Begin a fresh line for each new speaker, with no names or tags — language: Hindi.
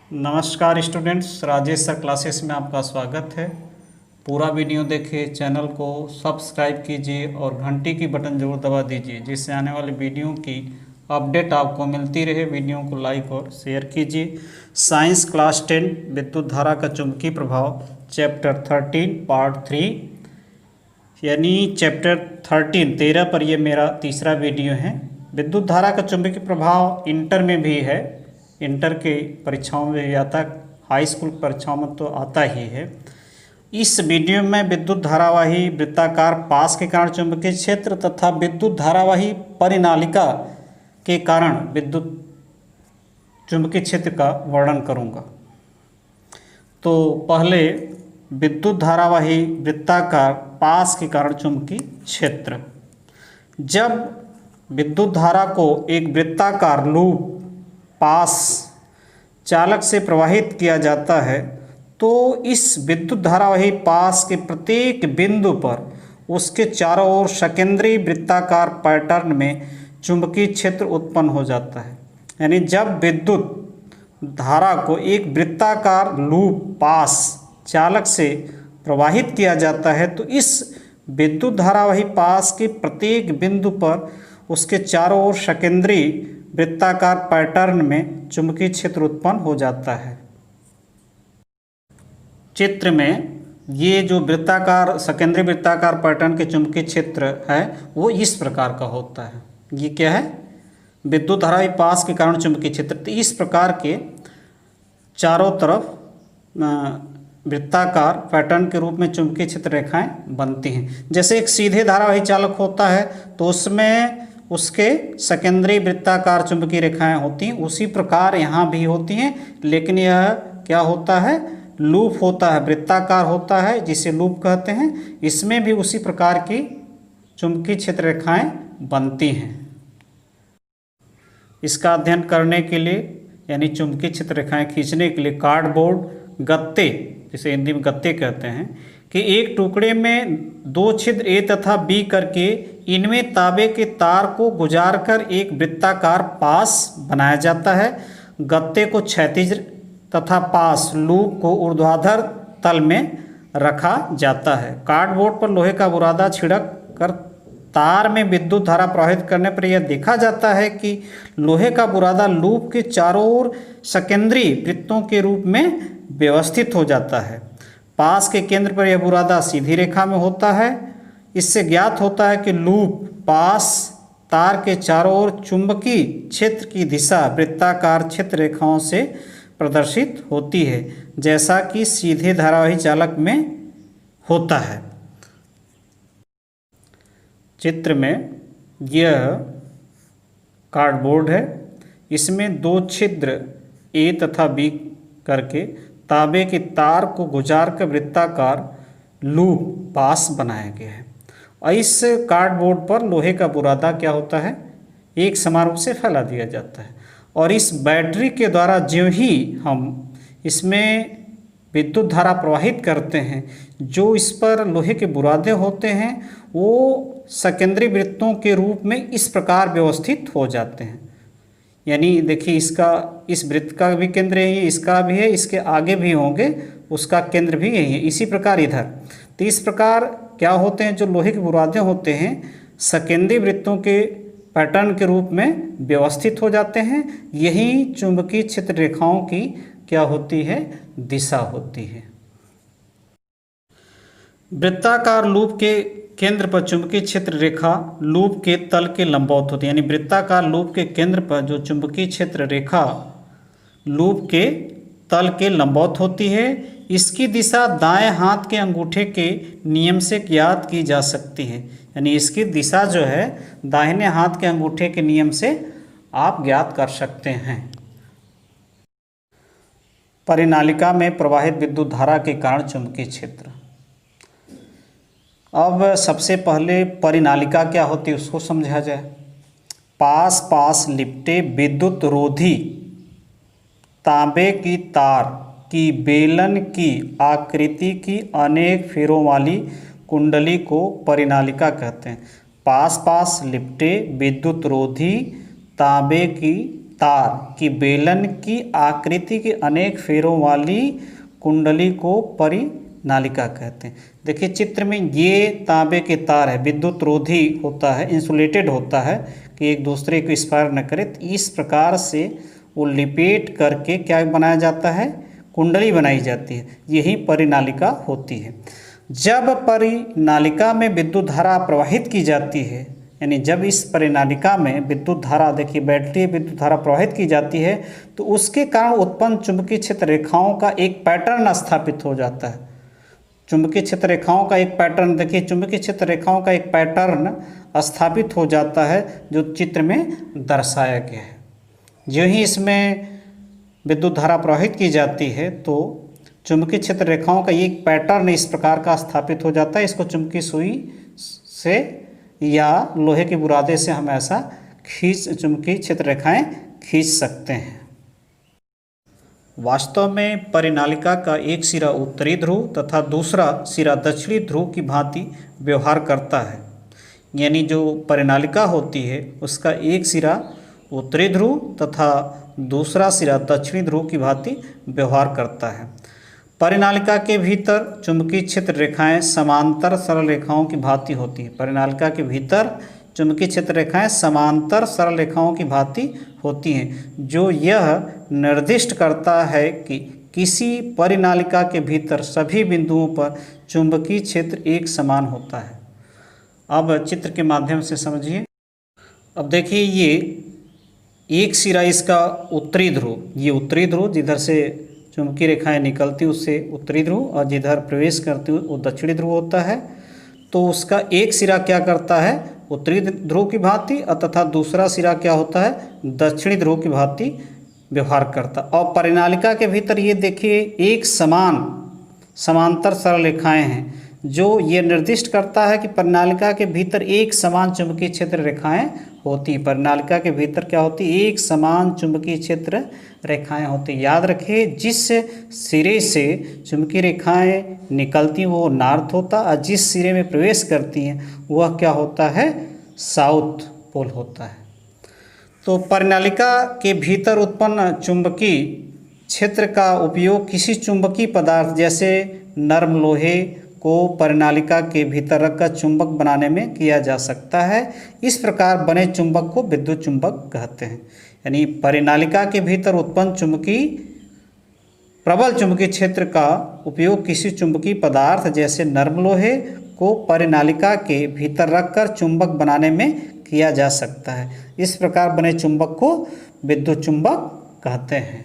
नमस्कार स्टूडेंट्स, राजेश सर क्लासेस में आपका स्वागत है। पूरा वीडियो देखिए, चैनल को सब्सक्राइब कीजिए और घंटी की बटन जरूर दबा दीजिए, जिससे आने वाले वीडियो की अपडेट आपको मिलती रहे। वीडियो को लाइक और शेयर कीजिए। साइंस क्लास 10 विद्युत धारा का चुंबकीय प्रभाव चैप्टर 13 पार्ट 3 यानी चैप्टर 13 पर यह मेरा तीसरा वीडियो है। विद्युत धारा का चुंबकीय प्रभाव इंटर में भी है, इंटर के परीक्षाओं में भी आता है, हाई स्कूल परीक्षाओं में तो आता ही है। इस वीडियो में विद्युत धारावाही वृत्ताकार पास के कारण चुंबकीय क्षेत्र तथा विद्युत धारावाही परिनालिका के कारण विद्युत चुंबकीय क्षेत्र का वर्णन करूंगा। तो पहले विद्युत धारावाही वृत्ताकार पास के कारण चुंबकीय क्षेत्र। जब विद्युत धारा को एक वृत्ताकार लूप पास चालक से प्रवाहित किया जाता है तो इस विद्युत धारावाही पास के प्रत्येक बिंदु पर उसके चारों ओर सकेंद्रीय वृत्ताकार पैटर्न में चुंबकीय क्षेत्र उत्पन्न हो जाता है। यानी जब विद्युत धारा को एक वृत्ताकार लूप पास चालक से प्रवाहित किया जाता है तो इस विद्युत धारावाही पास के प्रत्येक बिंदु पर उसके चारों ओर सकेंद्रीय वृत्ताकार पैटर्न में चुंबकीय क्षेत्र उत्पन्न हो जाता है। चित्र में ये जो वृत्ताकार सकेंद्रीय वृत्ताकार पैटर्न के चुंबकीय क्षेत्र है वो इस प्रकार का होता है। ये क्या है? विद्युत धारावाही पास के कारण चुंबकीय क्षेत्र। तो इस प्रकार के चारों तरफ वृत्ताकार पैटर्न के रूप में चुंबकीय क्षेत्र रेखाएं बनती हैं। जैसे एक सीधे धारावाही चालक होता है तो उसमें उसके सकेंद्रीय वृत्ताकार चुंबकीय रेखाएं होती हैं, उसी प्रकार यहाँ भी होती हैं, लेकिन यह क्या होता है? लूप होता है, वृत्ताकार होता है, जिसे लूप कहते हैं। इसमें भी उसी प्रकार की चुंबकीय क्षेत्र रेखाएं बनती हैं। इसका अध्ययन करने के लिए यानी चुंबकीय क्षेत्र रेखाएं खींचने के लिए कार्डबोर्ड, गत्ते, जिसे हिंदी में गत्ते कहते हैं, कि एक टुकड़े में दो छिद्र ए तथा बी करके इनमें तांबे के तार को गुजारकर एक वृत्ताकार पास बनाया जाता है। गत्ते को क्षैतिज तथा पास लूप को ऊर्ध्वाधर तल में रखा जाता है। कार्डबोर्ड पर लोहे का बुरादा छिड़क कर तार में विद्युत धारा प्रवाहित करने पर यह देखा जाता है कि लोहे का बुरादा लूप के चारों ओर सकेंद्रीय वृत्तों के रूप में व्यवस्थित हो जाता है। पास के केंद्र पर यह बुरादा सीधी रेखा में होता है। इससे ज्ञात होता है कि लूप पास तार के चारों ओर चुंबकीय क्षेत्र की दिशा वृत्ताकार क्षेत्र रेखाओं से प्रदर्शित होती है, जैसा कि सीधे धारावाही चालक में होता है। चित्र में यह कार्डबोर्ड है, इसमें दो छिद्र ए तथा बी करके तांबे के तार को गुजार कर वृत्ताकार लूप पास बनाया गया है। और इस कार्डबोर्ड पर लोहे का बुरादा क्या होता है? एक समान रूप से फैला दिया जाता है। और इस बैटरी के द्वारा ज्यों ही हम इसमें विद्युत धारा प्रवाहित करते हैं, जो इस पर लोहे के बुरादे होते हैं वो सकेंद्रीय वृत्तों के रूप में इस प्रकार व्यवस्थित हो जाते हैं। यानी देखिए, इसका इस वृत्त का भी केंद्र यही है, इसका भी है, इसके आगे भी होंगे, उसका केंद्र भी यही है। इसी प्रकार इधर। तो इस प्रकार क्या होते हैं? जो लोहे के बुरादे होते हैं सकेंद्रीय वृत्तों के पैटर्न के रूप में व्यवस्थित हो जाते हैं। यही चुंबकीय क्षेत्र रेखाओं की क्या होती है? दिशा होती है। वृत्ताकार लूप के केंद्र पर चुंबकीय क्षेत्र रेखा लूप के तल के लंबवत होती है। यानी वृत्ताकार लूप के केंद्र पर जो चुंबकीय क्षेत्र रेखा लूप के तल के लंबवत होती है, इसकी दिशा दाएं हाथ के अंगूठे के नियम से ज्ञात की जा सकती है। यानी इसकी दिशा जो है दाहिने हाथ के अंगूठे के नियम से आप ज्ञात कर सकते हैं। परिनालिका में प्रवाहित विद्युत धारा के कारण चुंबकीय क्षेत्र। अब सबसे पहले परिनालिका क्या होती है उसको समझा जाए। पास पास लिपटे विद्युत रोधी तांबे की तार की बेलन की आकृति की अनेक फेरों वाली कुंडली को परिनालिका कहते हैं। पास पास लिपटे विद्युत रोधी तांबे की तार की बेलन की आकृति के अनेक फेरों वाली कुंडली को परिनालिका कहते हैं। देखिए चित्र में ये तांबे के तार है, विद्युत रोधी होता है, इंसुलेटेड होता है कि एक दूसरे को स्पर्श न करे। तो इस प्रकार से वो लिपेट करके क्या बनाया जाता है, कुंडली बनाई जाती है, यही परिनालिका होती है। जब परिनालिका में विद्युत धारा प्रवाहित की जाती है, यानी जब इस परिनालिका में विद्युत धारा, देखिए बैटरी विद्युत धारा प्रवाहित की जाती है, तो उसके कारण उत्पन्न चुंबकीय क्षेत्र रेखाओं का एक पैटर्न स्थापित हो जाता है। चुंबकीय क्षेत्र रेखाओं का एक पैटर्न, देखिए चुंबकीय क्षेत्र रेखाओं का एक पैटर्न स्थापित हो जाता है जो चित्र में दर्शाया गया है। जो ही इसमें विद्युत धारा प्रवाहित की जाती है तो चुंबकीय क्षेत्र रेखाओं का एक पैटर्न इस प्रकार का स्थापित हो जाता है। इसको चुंबकीय सुई से या लोहे के बुरादे से हम ऐसा चुंबकीय क्षेत्र रेखाएं खींच सकते हैं। वास्तव में परिनालिका का एक सिरा उत्तरी ध्रुव तथा दूसरा सिरा दक्षिणी ध्रुव की भांति व्यवहार करता है। यानी जो परिनालिका होती है उसका एक सिरा उत्तरी ध्रुव तथा दूसरा सिरा दक्षिणी ध्रुव की भांति व्यवहार करता है। परिनालिका के भीतर चुंबकीय क्षेत्र रेखाएं समांतर सरल रेखाओं की भांति होती हैं। परिनालिका के भीतर चुंबकीय क्षेत्र रेखाएं समांतर सरल रेखाओं की भांति होती हैं, जो यह निर्दिष्ट करता है कि किसी परिनालिका के भीतर सभी बिंदुओं पर चुंबकीय क्षेत्र एक समान होता है। अब चित्र के माध्यम से समझिए। अब देखिए ये एक सिरा इसका उत्तरी ध्रुव, ये उत्तरी ध्रुव जिधर से चुंबकीय रेखाएं निकलती उससे उत्तरी ध्रुव, और जिधर प्रवेश करती वो दक्षिणी ध्रुव होता है। तो उसका एक सिरा क्या करता है, उत्तरी ध्रुव की भांति, तथा दूसरा सिरा क्या होता है, दक्षिणी ध्रुव की भांति व्यवहार करता। और परिनालिका के भीतर ये देखिए एक समान समांतर सरल रेखाएं हैं, जो ये निर्दिष्ट करता है कि परिनालिका के भीतर एक समान चुंबकीय क्षेत्र रेखाएं होती। परिनालिका के भीतर क्या होती, एक समान चुंबकीय क्षेत्र रेखाएं होती। याद रखिए जिस सिरे से चुंबकीय रेखाएं निकलती वो नॉर्थ होता, और जिस सिरे में प्रवेश करती हैं वह क्या होता है, साउथ पोल होता है। तो परिनालिका के भीतर उत्पन्न चुंबकीय क्षेत्र का उपयोग किसी चुंबकीय पदार्थ जैसे नरम लोहे को परिनालिका के भीतर रखकर चुंबक बनाने में किया जा सकता है। इस प्रकार बने चुंबक को विद्युत चुंबक कहते हैं। यानी परिनालिका के भीतर उत्पन्न प्रबल चुंबकीय क्षेत्र का उपयोग किसी चुंबकीय पदार्थ जैसे नरम लोहे को परिनालिका के भीतर रखकर चुंबक बनाने में किया जा सकता है। इस प्रकार बने चुंबक को विद्युत चुंबक कहते हैं।